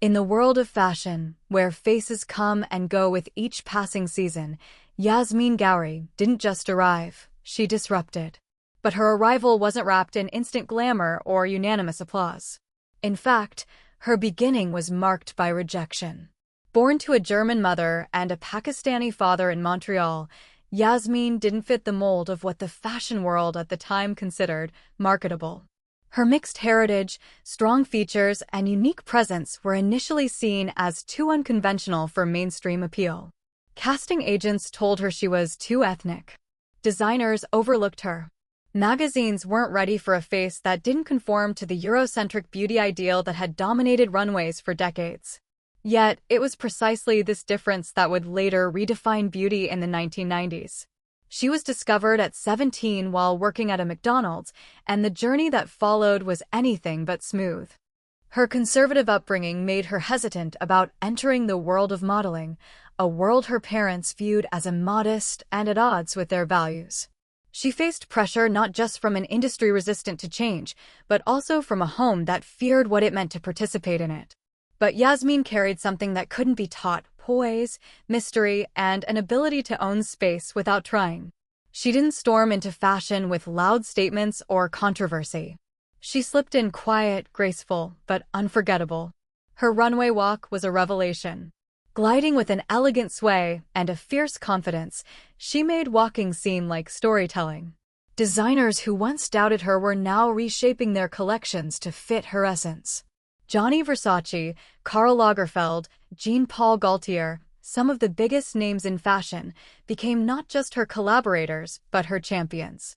In the world of fashion, where faces come and go with each passing season, Yasmeen Ghauri didn't just arrive, she disrupted. But her arrival wasn't wrapped in instant glamour or unanimous applause. In fact, her beginning was marked by rejection. Born to a German mother and a Pakistani father in Montreal, Yasmeen didn't fit the mold of what the fashion world at the time considered marketable. Her mixed heritage, strong features, and unique presence were initially seen as too unconventional for mainstream appeal. Casting agents told her she was too ethnic. Designers overlooked her. Magazines weren't ready for a face that didn't conform to the Eurocentric beauty ideal that had dominated runways for decades. Yet, it was precisely this difference that would later redefine beauty in the 1990s. She was discovered at 17 while working at a McDonald's, and the journey that followed was anything but smooth. Her conservative upbringing made her hesitant about entering the world of modeling, a world her parents viewed as immodest and at odds with their values. She faced pressure not just from an industry resistant to change, but also from a home that feared what it meant to participate in it. But Yasmeen carried something that couldn't be taught: poise, mystery, and an ability to own space without trying. She didn't storm into fashion with loud statements or controversy. She slipped in quiet, graceful, but unforgettable. Her runway walk was a revelation. Gliding with an elegant sway and a fierce confidence, she made walking seem like storytelling. Designers who once doubted her were now reshaping their collections to fit her essence. Gianni Versace, Karl Lagerfeld, Jean Paul Gaultier, some of the biggest names in fashion, became not just her collaborators, but her champions.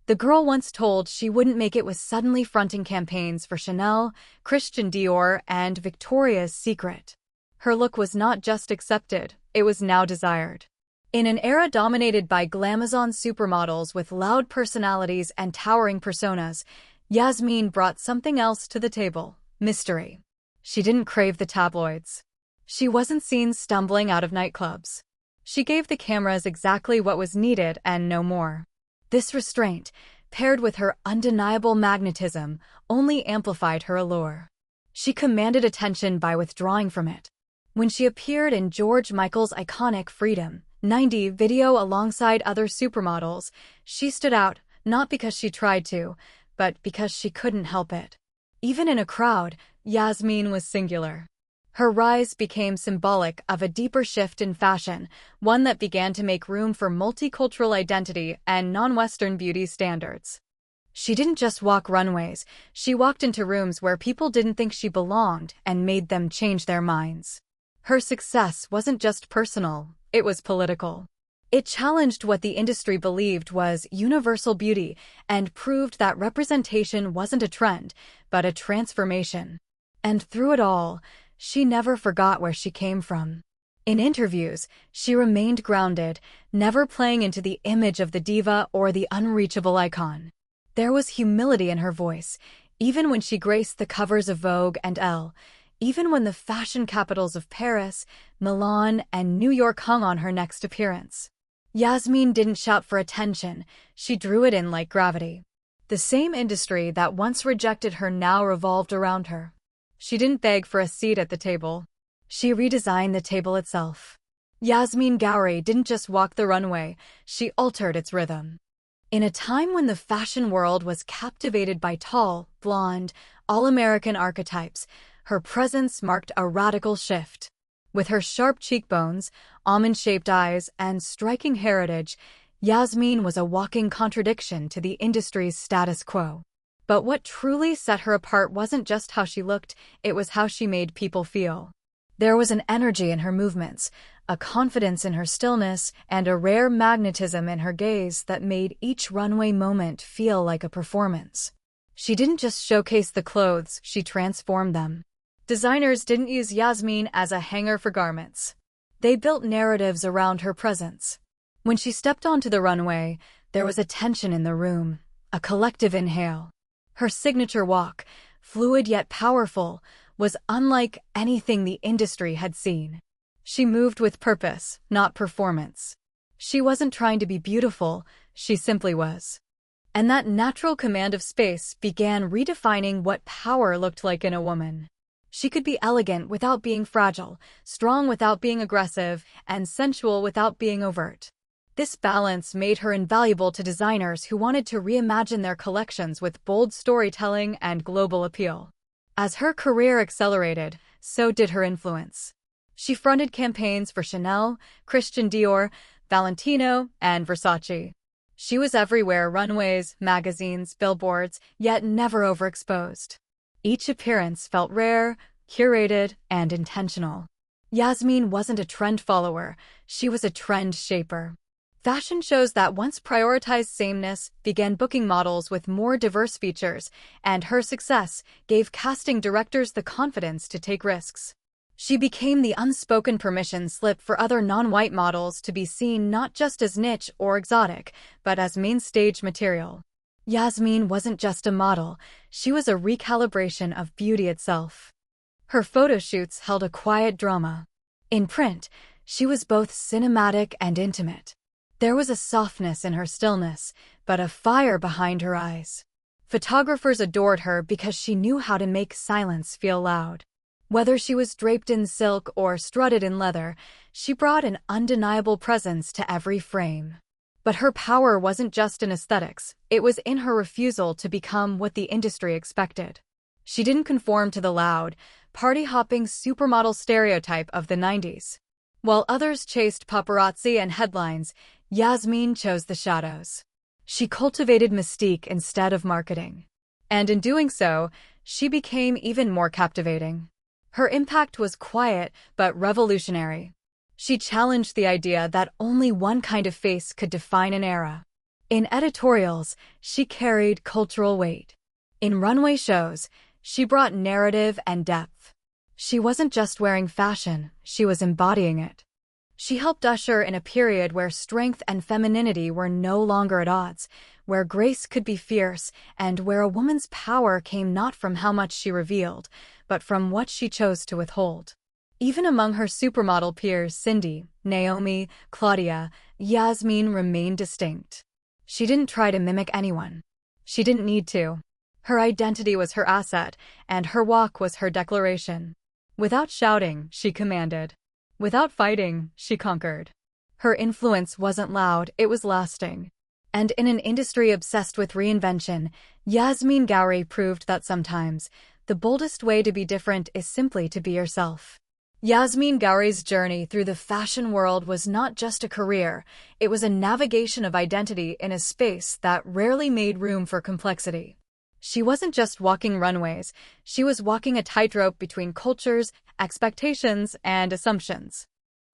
The girl once told she wouldn't make it with suddenly fronting campaigns for Chanel, Christian Dior, and Victoria's Secret. Her look was not just accepted, it was now desired. In an era dominated by glamazon supermodels with loud personalities and towering personas, Yasmeen brought something else to the table: mystery. She didn't crave the tabloids. She wasn't seen stumbling out of nightclubs. She gave the cameras exactly what was needed and no more. This restraint, paired with her undeniable magnetism, only amplified her allure. She commanded attention by withdrawing from it. When she appeared in George Michael's iconic Freedom '90 video alongside other supermodels, she stood out, not because she tried to, but because she couldn't help it. Even in a crowd, Yasmeen was singular. Her rise became symbolic of a deeper shift in fashion, one that began to make room for multicultural identity and non-Western beauty standards. She didn't just walk runways, she walked into rooms where people didn't think she belonged and made them change their minds. Her success wasn't just personal, it was political. It challenged what the industry believed was universal beauty and proved that representation wasn't a trend, but a transformation. And through it all, she never forgot where she came from. In interviews, she remained grounded, never playing into the image of the diva or the unreachable icon. There was humility in her voice, even when she graced the covers of Vogue and Elle, even when the fashion capitals of Paris, Milan, and New York hung on her next appearance. Yasmeen didn't shout for attention, she drew it in like gravity. The same industry that once rejected her now revolved around her. She didn't beg for a seat at the table. She redesigned the table itself. Yasmeen Ghauri didn't just walk the runway, she altered its rhythm. In a time when the fashion world was captivated by tall, blonde, all-American archetypes, her presence marked a radical shift. With her sharp cheekbones, almond-shaped eyes, and striking heritage, Yasmeen was a walking contradiction to the industry's status quo. But what truly set her apart wasn't just how she looked, it was how she made people feel. There was an energy in her movements, a confidence in her stillness, and a rare magnetism in her gaze that made each runway moment feel like a performance. She didn't just showcase the clothes, she transformed them. Designers didn't use Yasmeen as a hanger for garments. They built narratives around her presence. When she stepped onto the runway, there was a tension in the room, a collective inhale. Her signature walk, fluid yet powerful, was unlike anything the industry had seen. She moved with purpose, not performance. She wasn't trying to be beautiful, she simply was. And that natural command of space began redefining what power looked like in a woman. She could be elegant without being fragile, strong without being aggressive, and sensual without being overt. This balance made her invaluable to designers who wanted to reimagine their collections with bold storytelling and global appeal. As her career accelerated, so did her influence. She fronted campaigns for Chanel, Christian Dior, Valentino, and Versace. She was everywhere: runways, magazines, billboards, yet never overexposed. Each appearance felt rare, curated, and intentional. Yasmeen wasn't a trend follower, she was a trend shaper. Fashion shows that once prioritized sameness, began booking models with more diverse features, and her success gave casting directors the confidence to take risks. She became the unspoken permission slip for other non-white models to be seen not just as niche or exotic, but as main stage material. Yasmeen wasn't just a model, she was a recalibration of beauty itself. Her photo shoots held a quiet drama. In print, she was both cinematic and intimate. There was a softness in her stillness, but a fire behind her eyes. Photographers adored her because she knew how to make silence feel loud. Whether she was draped in silk or strutted in leather, she brought an undeniable presence to every frame. But her power wasn't just in aesthetics, it was in her refusal to become what the industry expected. She didn't conform to the loud, party-hopping supermodel stereotype of the 90s. While others chased paparazzi and headlines, Yasmeen chose the shadows. She cultivated mystique instead of marketing. And in doing so, she became even more captivating. Her impact was quiet but revolutionary. She challenged the idea that only one kind of face could define an era. In editorials, she carried cultural weight. In runway shows, she brought narrative and depth. She wasn't just wearing fashion, she was embodying it. She helped usher in a period where strength and femininity were no longer at odds, where grace could be fierce, and where a woman's power came not from how much she revealed, but from what she chose to withhold. Even among her supermodel peers Cindy, Naomi, Claudia, Yasmeen remained distinct. She didn't try to mimic anyone. She didn't need to. Her identity was her asset, and her walk was her declaration. Without shouting, she commanded. Without fighting, she conquered. Her influence wasn't loud, it was lasting. And in an industry obsessed with reinvention, Yasmeen Ghauri proved that sometimes, the boldest way to be different is simply to be yourself. Yasmeen Ghauri's journey through the fashion world was not just a career, it was a navigation of identity in a space that rarely made room for complexity. She wasn't just walking runways, she was walking a tightrope between cultures, expectations, and assumptions.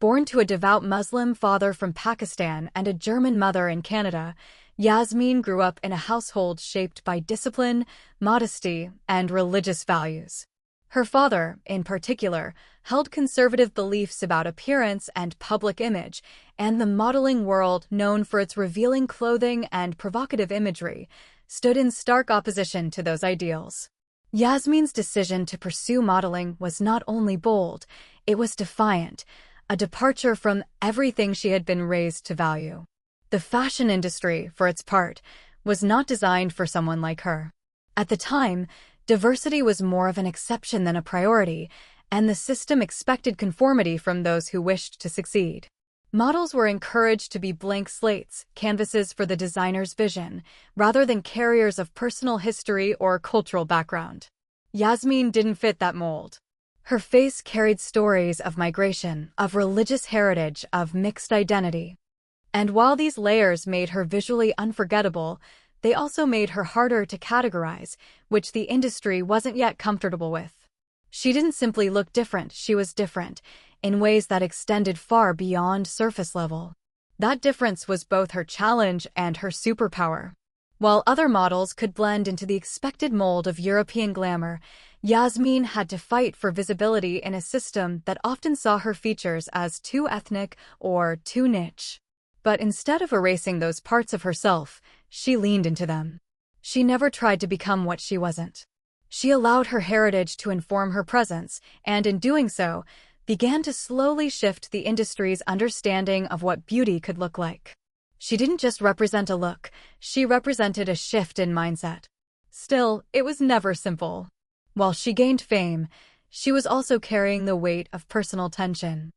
Born to a devout Muslim father from Pakistan and a German mother in Canada, Yasmeen grew up in a household shaped by discipline, modesty, and religious values. Her father, in particular, held conservative beliefs about appearance and public image, and the modeling world, known for its revealing clothing and provocative imagery, stood in stark opposition to those ideals. Yasmeen's decision to pursue modeling was not only bold, it was defiant, a departure from everything she had been raised to value. The fashion industry, for its part, was not designed for someone like her. At the time, diversity was more of an exception than a priority, and the system expected conformity from those who wished to succeed. Models were encouraged to be blank slates, canvases for the designer's vision, rather than carriers of personal history or cultural background. Yasmeen didn't fit that mold. Her face carried stories of migration, of religious heritage, of mixed identity. And while these layers made her visually unforgettable, they also made her harder to categorize, which the industry wasn't yet comfortable with. She didn't simply look different, she was different, in ways that extended far beyond surface level. That difference was both her challenge and her superpower. While other models could blend into the expected mold of European glamour, Yasmeen had to fight for visibility in a system that often saw her features as too ethnic or too niche. But instead of erasing those parts of herself, she leaned into them. She never tried to become what she wasn't. She allowed her heritage to inform her presence, and in doing so, began to slowly shift the industry's understanding of what beauty could look like. She didn't just represent a look, she represented a shift in mindset. Still, it was never simple. While she gained fame, she was also carrying the weight of personal tension.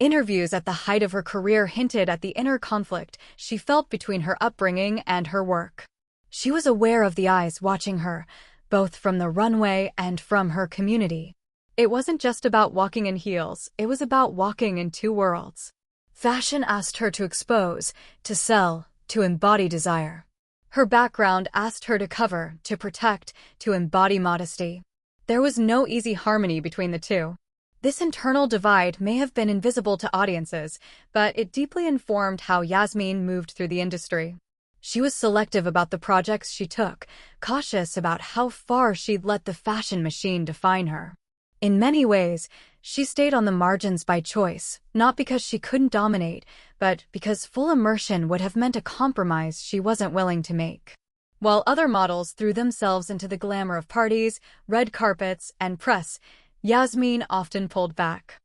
Interviews at the height of her career hinted at the inner conflict she felt between her upbringing and her work. She was aware of the eyes watching her, both from the runway and from her community. It wasn't just about walking in heels, it was about walking in two worlds. Fashion asked her to expose, to sell, to embody desire. Her background asked her to cover, to protect, to embody modesty. There was no easy harmony between the two. This internal divide may have been invisible to audiences, but it deeply informed how Yasmeen moved through the industry. She was selective about the projects she took, cautious about how far she'd let the fashion machine define her. In many ways, she stayed on the margins by choice, not because she couldn't dominate, but because full immersion would have meant a compromise she wasn't willing to make. While other models threw themselves into the glamour of parties, red carpets, and press, Yasmeen often pulled back.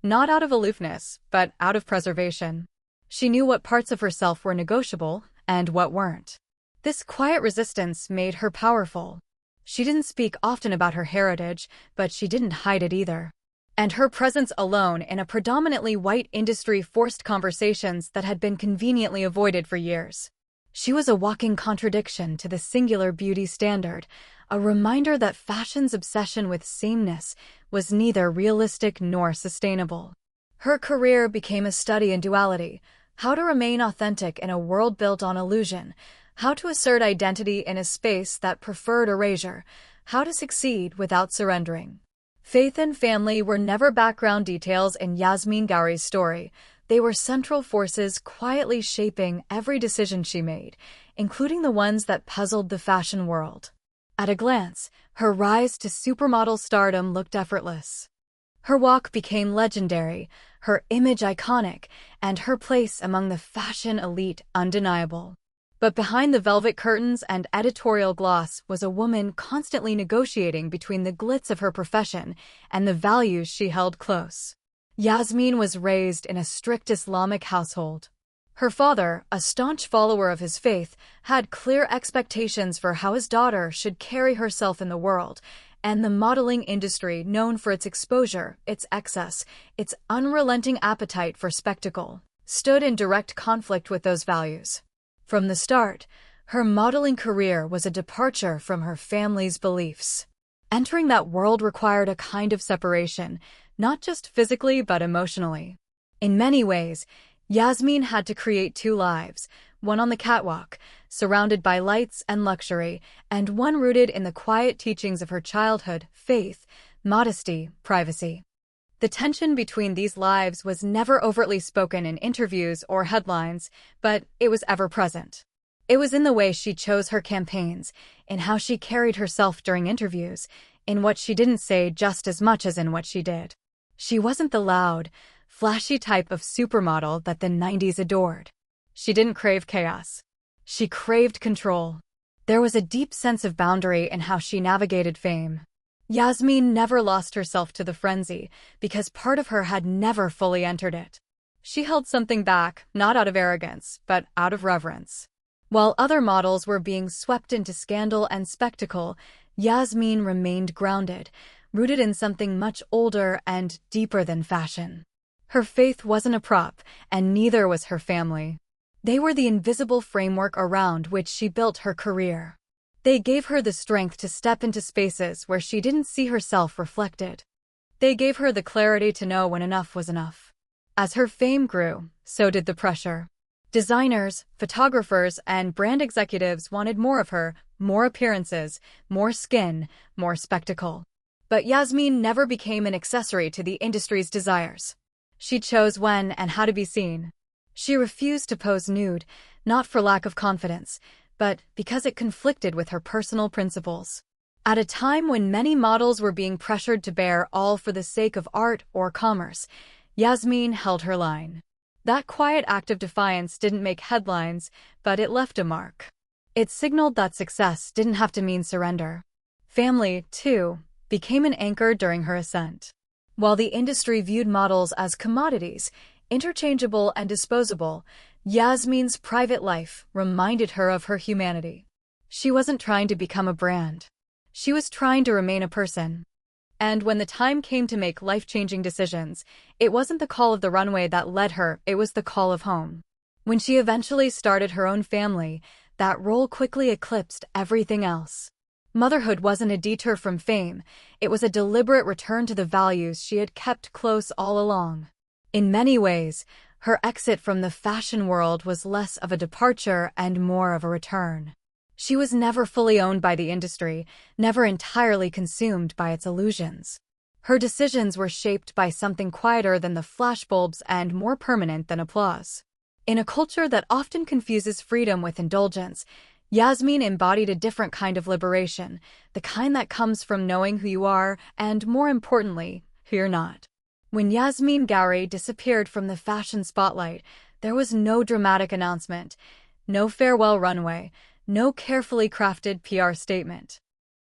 Not out of aloofness, but out of preservation. She knew what parts of herself were negotiable and what weren't. This quiet resistance made her powerful. She didn't speak often about her heritage, but she didn't hide it either. And her presence alone in a predominantly white industry forced conversations that had been conveniently avoided for years. She was a walking contradiction to the singular beauty standard, a reminder that fashion's obsession with sameness was neither realistic nor sustainable. Her career became a study in duality: how to remain authentic in a world built on illusion, how to assert identity in a space that preferred erasure, how to succeed without surrendering. Faith and family were never background details in Yasmeen Ghauri's story. They were central forces quietly shaping every decision she made, including the ones that puzzled the fashion world. At a glance, her rise to supermodel stardom looked effortless. Her walk became legendary, her image iconic, and her place among the fashion elite undeniable. But behind the velvet curtains and editorial gloss was a woman constantly negotiating between the glitz of her profession and the values she held close. Yasmeen was raised in a strict Islamic household. Her father, a staunch follower of his faith, had clear expectations for how his daughter should carry herself in the world, and the modeling industry, known for its exposure, its excess, its unrelenting appetite for spectacle, stood in direct conflict with those values. From the start, her modeling career was a departure from her family's beliefs. Entering that world required a kind of separation, not just physically but emotionally. In many ways, Yasmeen had to create two lives, one on the catwalk, surrounded by lights and luxury, and one rooted in the quiet teachings of her childhood: faith, modesty, privacy. The tension between these lives was never overtly spoken in interviews or headlines, but it was ever present. It was in the way she chose her campaigns, in how she carried herself during interviews, in what she didn't say just as much as in what she did. She wasn't the loud, flashy type of supermodel that the 90s adored. She didn't crave chaos. She craved control. There was a deep sense of boundary in how she navigated fame. Yasmeen never lost herself to the frenzy, because part of her had never fully entered it. She held something back, not out of arrogance, but out of reverence. While other models were being swept into scandal and spectacle, Yasmeen remained grounded, rooted in something much older and deeper than fashion. Her faith wasn't a prop, and neither was her family. They were the invisible framework around which she built her career. They gave her the strength to step into spaces where she didn't see herself reflected. They gave her the clarity to know when enough was enough. As her fame grew, so did the pressure. Designers, photographers, and brand executives wanted more of her, more appearances, more skin, more spectacle. But Yasmeen never became an accessory to the industry's desires. She chose when and how to be seen. She refused to pose nude, not for lack of confidence, but because it conflicted with her personal principles. At a time when many models were being pressured to bear all for the sake of art or commerce, Yasmeen held her line. That quiet act of defiance didn't make headlines, but it left a mark. It signaled that success didn't have to mean surrender. Family, too, became an anchor during her ascent. While the industry viewed models as commodities, interchangeable and disposable, Yasmeen's private life reminded her of her humanity. She wasn't trying to become a brand. She was trying to remain a person. And when the time came to make life-changing decisions, it wasn't the call of the runway that led her, it was the call of home. When she eventually started her own family, that role quickly eclipsed everything else. Motherhood wasn't a detour from fame, it was a deliberate return to the values she had kept close all along. In many ways, her exit from the fashion world was less of a departure and more of a return. She was never fully owned by the industry, never entirely consumed by its illusions. Her decisions were shaped by something quieter than the flashbulbs and more permanent than applause. In a culture that often confuses freedom with indulgence, Yasmeen embodied a different kind of liberation, the kind that comes from knowing who you are and, more importantly, who you're not. When Yasmeen Ghauri disappeared from the fashion spotlight, there was no dramatic announcement, no farewell runway, no carefully crafted PR statement.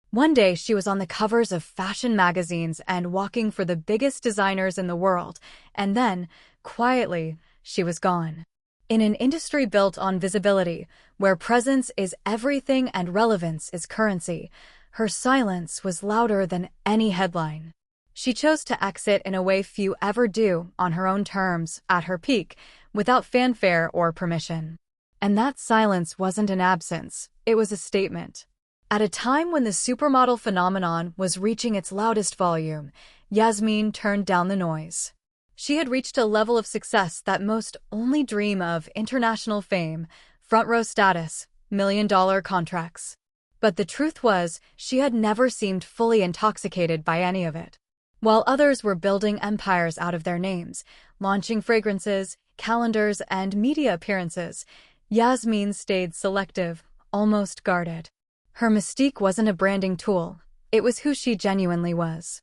One day she was on the covers of fashion magazines and walking for the biggest designers in the world, and then, quietly, she was gone. In an industry built on visibility, where presence is everything and relevance is currency, her silence was louder than any headline. She chose to exit in a way few ever do, on her own terms, at her peak, without fanfare or permission. And that silence wasn't an absence, it was a statement. At a time when the supermodel phenomenon was reaching its loudest volume, Yasmeen turned down the noise. She had reached a level of success that most only dream of: international fame, front-row status, million-dollar contracts. But the truth was, she had never seemed fully intoxicated by any of it. While others were building empires out of their names, launching fragrances, calendars, and media appearances, Yasmeen stayed selective, almost guarded. Her mystique wasn't a branding tool, it was who she genuinely was.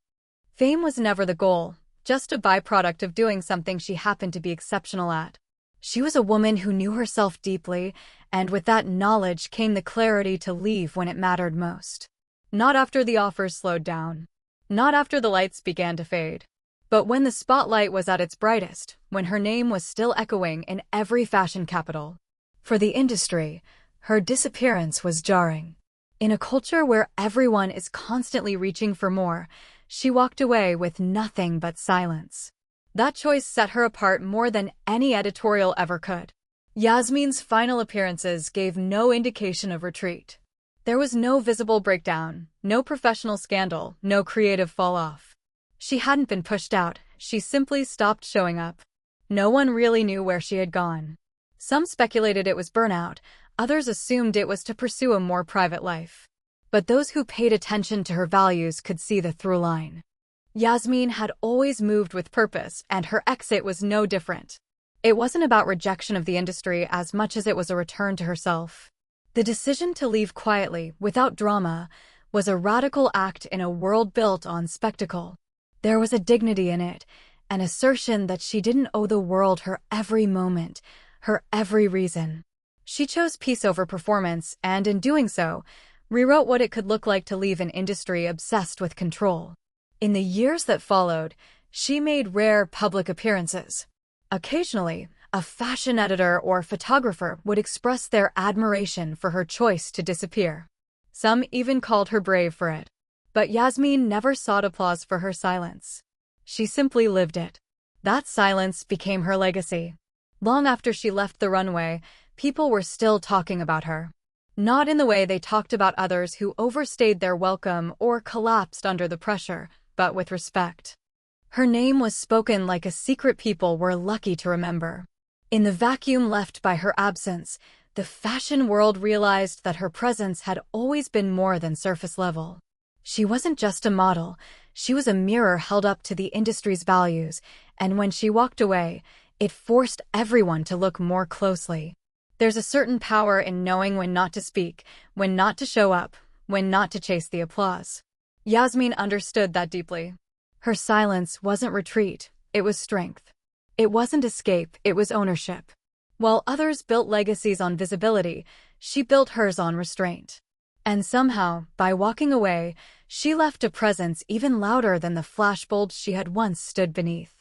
Fame was never the goal, just a byproduct of doing something she happened to be exceptional at. She was a woman who knew herself deeply, and with that knowledge came the clarity to leave when it mattered most. Not after the offers slowed down. Not after the lights began to fade. But when the spotlight was at its brightest, when her name was still echoing in every fashion capital. For the industry, her disappearance was jarring. In a culture where everyone is constantly reaching for more, she walked away with nothing but silence. That choice set her apart more than any editorial ever could. Yasmeen's final appearances gave no indication of retreat. There was no visible breakdown, no professional scandal, no creative fall-off. She hadn't been pushed out, she simply stopped showing up. No one really knew where she had gone. Some speculated it was burnout, others assumed it was to pursue a more private life. But those who paid attention to her values could see the through line. Yasmeen had always moved with purpose, and her exit was no different. It wasn't about rejection of the industry as much as it was a return to herself. The decision to leave quietly, without drama, was a radical act in a world built on spectacle. There was a dignity in it, an assertion that she didn't owe the world her every moment, her every reason. She chose peace over performance, and in doing so, rewrote what it could look like to leave an industry obsessed with control. In the years that followed, she made rare public appearances. Occasionally, a fashion editor or photographer would express their admiration for her choice to disappear. Some even called her brave for it. But Yasmeen never sought applause for her silence. She simply lived it. That silence became her legacy. Long after she left the runway, people were still talking about her. Not in the way they talked about others who overstayed their welcome or collapsed under the pressure, but with respect. Her name was spoken like a secret people were lucky to remember. In the vacuum left by her absence, the fashion world realized that her presence had always been more than surface level. She wasn't just a model, she was a mirror held up to the industry's values, and when she walked away, it forced everyone to look more closely. There's a certain power in knowing when not to speak, when not to show up, when not to chase the applause. Yasmeen understood that deeply. Her silence wasn't retreat, it was strength. It wasn't escape, it was ownership. While others built legacies on visibility, she built hers on restraint. And somehow, by walking away, she left a presence even louder than the flashbulbs she had once stood beneath.